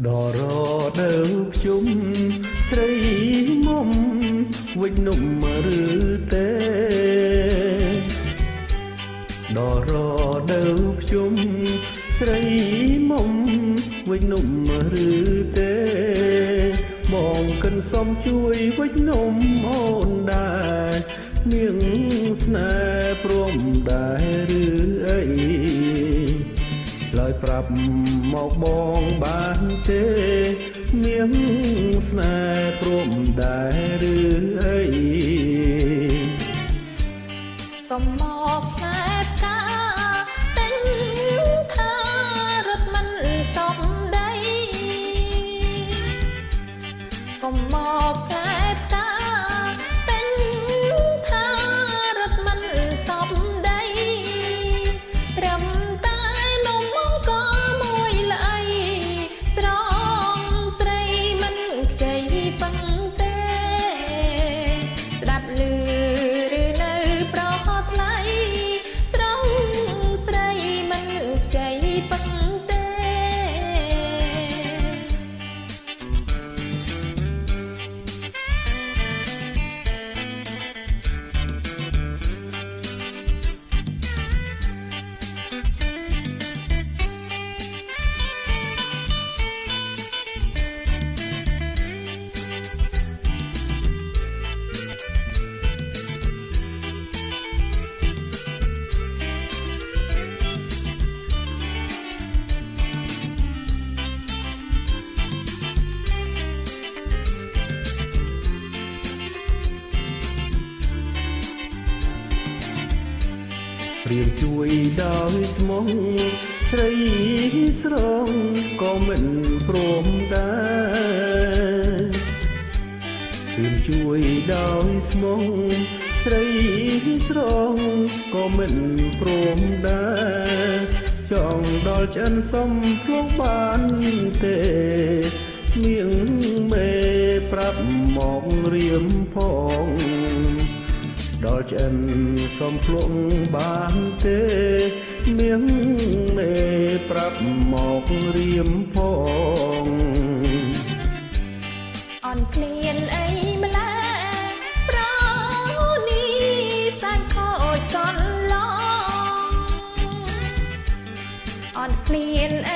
ដរដើភ្ជុំស្រីមុំវិជ្ជនុំឬទេដរដើភ្ជុំស្រីមុំវិជ្ជនុំឬទេបងកិនសុំជួយវិជ្ជនុំអូនដែរនាងស្នេហ៍ព្រមដែរឬអីឡើយប្រាប់មកបងបានទេនាងស្នេហ៍ព្រមដែរឬអីកុំមកខ្សែផ្កាទិញថារត់មិនសពដីកុំមកខ្សែផ្កាទិញថារត់មិនសពដីត្រឹមតែនំអង្គមួយល្អីស្រងស្រីមិនខ្ចីពឹងទេស្ដាប់ឮឬនៅប្រថ្លៃស្រងស្រីមិនខ្ចីពឹងទេព្រាមជួយដោយស្មោះស្រីស្រងក៏មិនព្រមដែរព្រាមជួយដោយស្មោះស្រីស្រងក៏មិនព្រមដែរចង់ដល់ឆ្អិនសំភ្លុកបានទេនាងមេប្រាប់មករៀមផងដល់ឆ្អិនសំភ្លុកបានទេនាងមេប្រាប់មករៀមផងអន់ឃ្លានអីម្ល៉េះប្រនេះសាច់ខូចកន្លងអន់ឃ្លានអី